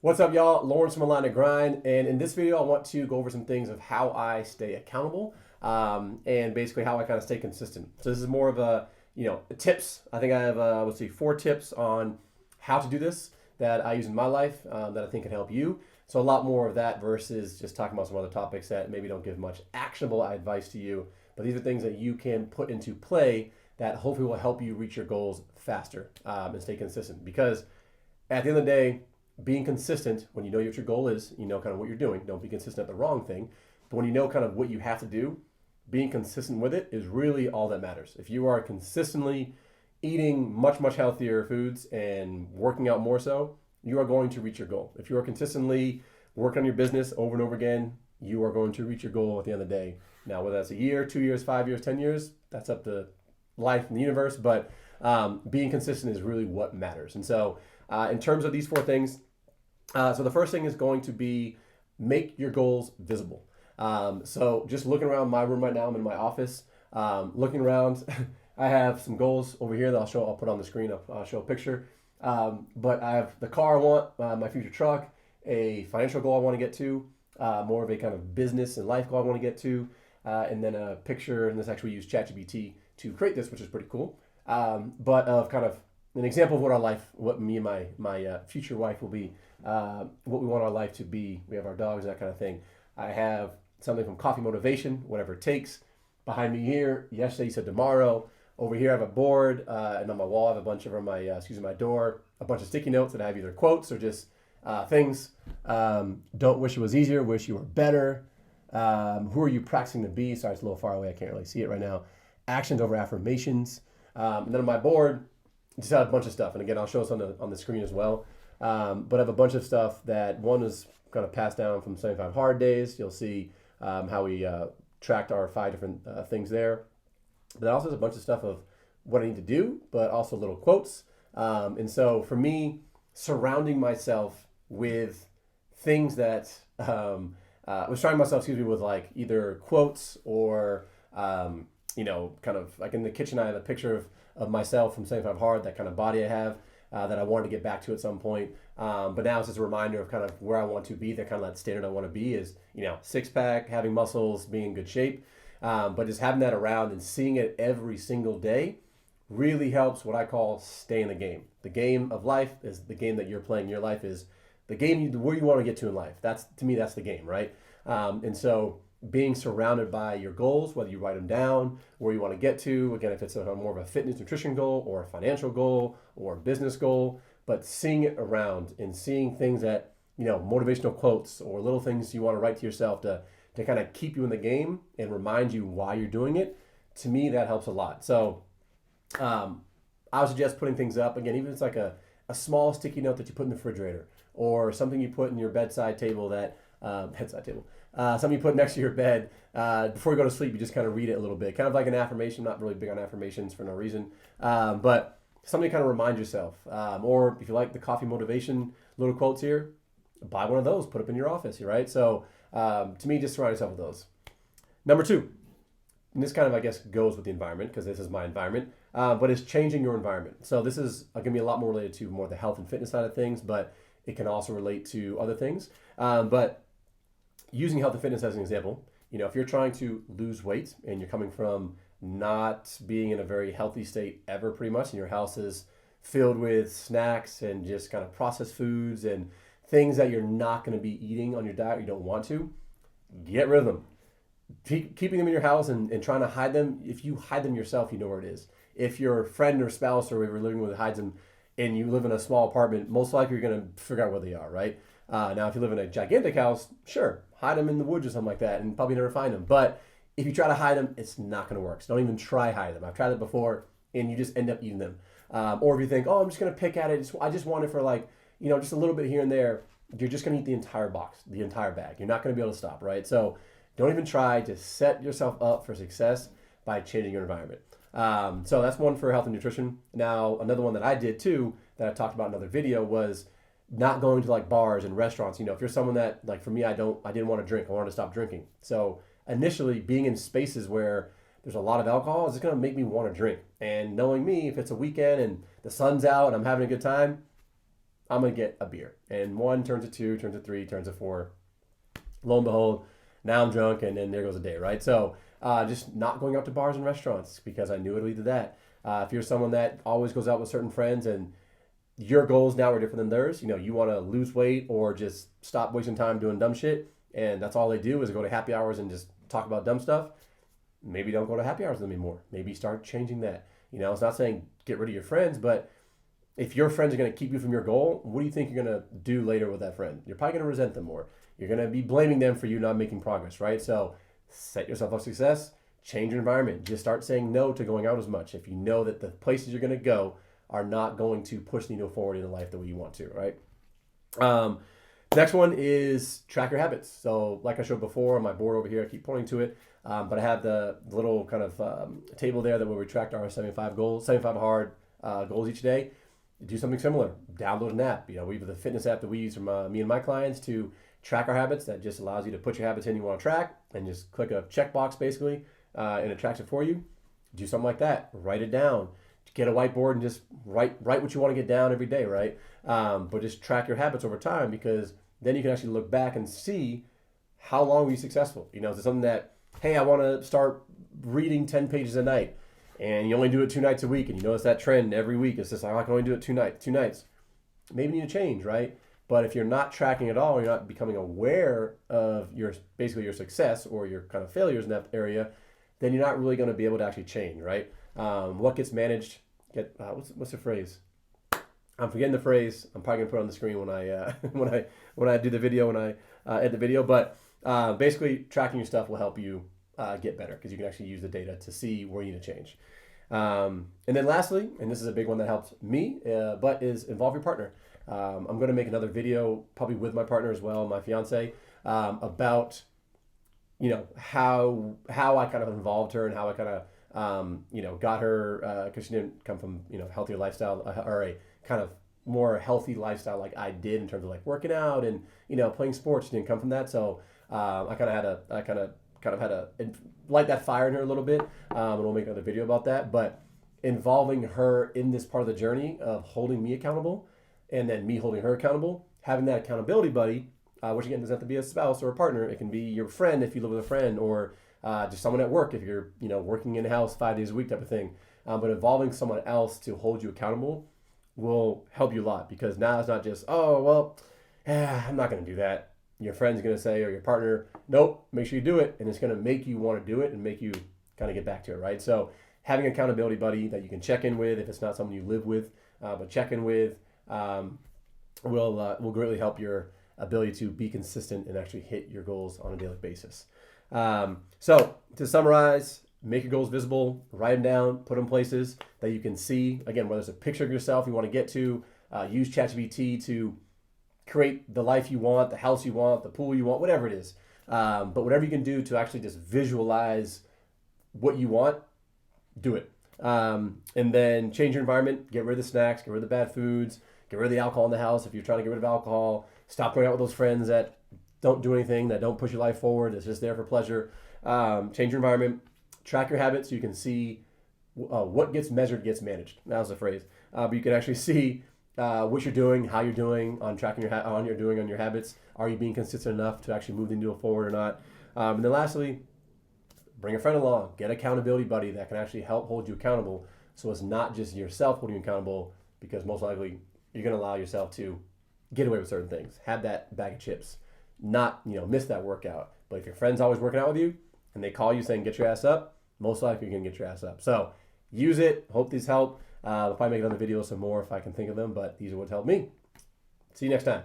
What's up, y'all? Lawrence from Align to Grind, and in this video, I want to go over some things of how I stay accountable, and basically how I kind of stay consistent. So this is more of a, tips. I think I have, let's see, 4 tips on how to do this that I use in my life that I think can help you. So a lot more of that versus just talking about some other topics that maybe don't give much actionable advice to you, but these are things that you can put into play that hopefully will help you reach your goals faster and stay consistent. Because at the end of the day, being consistent when you know what your goal is, you know kind of what you're doing. Don't be consistent at the wrong thing. But when you know kind of what you have to do, being consistent with it is really all that matters. If you are consistently eating much, much healthier foods and working out more so, you are going to reach your goal. If you are consistently working on your business over and over again, you are going to reach your goal at the end of the day. Now, whether that's a year, 2 years, 5 years, 10 years, that's up to life and the universe. But being consistent is really what matters. And so, in terms of these 4 things, so the first thing is going to be make your goals visible. So just looking around my room right now, I'm in my office, looking around. I have some goals over here that I'll put on the screen. I'll show a picture. But I have the car I want, my future truck, a financial goal I want to get to, more of a kind of business and life goal I want to get to, and then a picture. And this actually used ChatGPT to create this, which is pretty cool. But of kind of an example of what our life, what me and my future wife will be, what we want our life to be. We have our dogs, that kind of thing. I have something from Coffee Motivation, whatever it takes. Behind me here, yesterday you said tomorrow. Over here I have a board, and on my wall I have a bunch of my door, a bunch of sticky notes that I have either quotes or just things. Don't wish it was easier, wish you were better. Who are you practicing to be? Sorry, it's a little far away. I can't really see it right now. Actions over affirmations. And then on my board, just have a bunch of stuff. And again, I'll show us on the screen as well. But I have a bunch of stuff that one is kind of passed down from 75 Hard Days. You'll see how we tracked our 5 different things there. But then also there's a bunch of stuff of what I need to do, but also little quotes. And so for me, surrounding myself with things that was surrounding myself, with like either quotes or kind of like in the kitchen, I have a picture of myself from 75 Hard, that kind of body I have. That I wanted to get back to at some point. But now it's just a reminder of kind of where I want to be, that kind of that standard I want to be is, 6-pack, having muscles, being in good shape. But just having that around and seeing it every single day really helps what I call stay in the game. The game of life is the game that you're playing. Your life is the game where you want to get to in life. That's, to me, that's the game, right? And so being surrounded by your goals, whether you write them down, where you want to get to, again, if it's more of a fitness nutrition goal or a financial goal or a business goal, but seeing it around and seeing things that, motivational quotes or little things you want to write to yourself to kind of keep you in the game and remind you why you're doing it, to me, that helps a lot. So I would suggest putting things up, again, even if it's like a small sticky note that you put in the refrigerator or something you put in your bedside table something you put next to your bed before you go to sleep. You just kind of read it a little bit, kind of like an affirmation. I'm not really big on affirmations for no reason, but something to kind of remind yourself. Or if you like the Coffee Motivation little quotes here, buy one of those, put up in your office, right? So to me, just surround yourself with those. Number 2, and this kind of, I guess, goes with the environment because this is my environment, but it's changing your environment. So this is going to be a lot more related to more the health and fitness side of things, but it can also relate to other things. But using health and fitness as an example, if you're trying to lose weight and you're coming from not being in a very healthy state ever, pretty much, and your house is filled with snacks and just kind of processed foods and things that you're not going to be eating on your diet, you don't want to, get rid of them. Keeping them in your house and trying to hide them, if you hide them yourself, you know where it is. If your friend or spouse or whoever you're living with hides them and you live in a small apartment, most likely you're going to figure out where they are, right? Now, if you live in a gigantic house, sure, hide them in the woods or something like that and probably never find them. But if you try to hide them, it's not going to work. So don't even try hide them. I've tried it before and you just end up eating them. Or if you think, oh, I'm just going to pick at it. I just want it for just a little bit here and there. You're just going to eat the entire box, the entire bag. You're not going to be able to stop, right? So don't even try to set yourself up for success by changing your environment. So that's one for health and nutrition. Now, another one that I did too, that I talked about in another video, was not going to like bars and restaurants. If you're someone that, like for me, I didn't want to drink. I wanted to stop drinking. So initially being in spaces where there's a lot of alcohol is going to make me want to drink. And knowing me, if it's a weekend and the sun's out and I'm having a good time, I'm going to get a beer. And 1 turns to 2, turns to 3, turns to 4. Lo and behold, now I'm drunk, and then there goes a day, right? So just not going out to bars and restaurants because I knew it would lead to that. If you're someone that always goes out with certain friends and your goals now are different than theirs, you want to lose weight or just stop wasting time doing dumb shit, and that's all they do is go to happy hours and just talk about dumb stuff, maybe don't go to happy hours anymore. Maybe start changing that. It's not saying get rid of your friends, but if your friends are going to keep you from your goal, what do you think you're going to do later with that friend? You're probably going to resent them more. You're going to be blaming them for you not making progress, right? So set yourself up for success, change your environment. Just start saying no to going out as much if you know that the places you're going to go are not going to push the needle forward in life the way you want to, right? Next one is track your habits. So like I showed before on my board over here, I keep pointing to it, but I have the little kind of table there that where we tracked our 75 hard goals each day. Do something similar. Download an app. We have the fitness app that we use from me and my clients to track our habits. That just allows you to put your habits in you want to track and just click a checkbox basically, and it tracks it for you. Do something like that. Write it down. Get a whiteboard and just write what you want to get down every day, right? But just track your habits over time, because then you can actually look back and see how long were you successful. Is it something that, hey, I want to start reading 10 pages a night, and you only do it 2 nights a week, and you notice that trend every week. It's just, I can only do it 2 nights. Maybe you need to change, right? But if you're not tracking at all, you're not becoming aware of your success or your kind of failures in that area, then you're not really going to be able to actually change, right? What gets managed, what's the phrase? I'm forgetting the phrase. I'm probably gonna put it on the screen when I do the video, when I edit the video. But basically, tracking your stuff will help you get better, because you can actually use the data to see where you need to change. And then lastly, and this is a big one that helps me, but is involve your partner. I'm going to make another video probably with my partner as well, my fiance, about how I kind of involved her and how I kind of got her, because she didn't come from healthier lifestyle or a kind of more healthy lifestyle like I did in terms of like working out and playing sports. She didn't come from that, so I kind of had to light that fire in her a little bit, and we'll make another video about that. But involving her in this part of the journey of holding me accountable, and then me holding her accountable, having that accountability buddy, which again doesn't have to be a spouse or a partner. It can be your friend if you live with a friend, or just someone at work if you're working in the house 5 days a week type of thing. But involving someone else to hold you accountable will help you a lot, because now it's not just, I'm not going to do that. Your friend's going to say, or your partner, nope, make sure you do it. And it's going to make you want to do it and make you kind of get back to it, right? So having an accountability buddy that you can check in with, if it's not someone you live with, but check in with, will greatly help your ability to be consistent and actually hit your goals on a daily basis. So to summarize, make your goals visible, write them down, put them places that you can see. Again, whether it's a picture of yourself you want to get to, use ChatGPT to create the life you want, the house you want, the pool you want, whatever it is. But whatever you can do to actually just visualize what you want, do it. And then change your environment, get rid of the snacks, get rid of the bad foods, get rid of the alcohol in the house. If you're trying to get rid of alcohol, stop going out with those friends that don't do anything, that don't push your life forward. It's just there for pleasure. Change your environment, track your habits so you can see what gets measured gets managed. That was the phrase. But you can actually see what you're doing, how you're doing on tracking on your habits. Are you being consistent enough to actually move the needle forward or not? And then lastly, bring a friend along. Get an accountability buddy that can actually help hold you accountable. So it's not just yourself holding you accountable, because most likely you're going to allow yourself to get away with certain things. Have that bag of chips. Not miss that workout. But if your friend's always working out with you and they call you saying get your ass up, most likely you're going to get your ass up. So use it. Hope these help. I'll probably make another video some more if I can think of them, but these are what helped me. See you next time.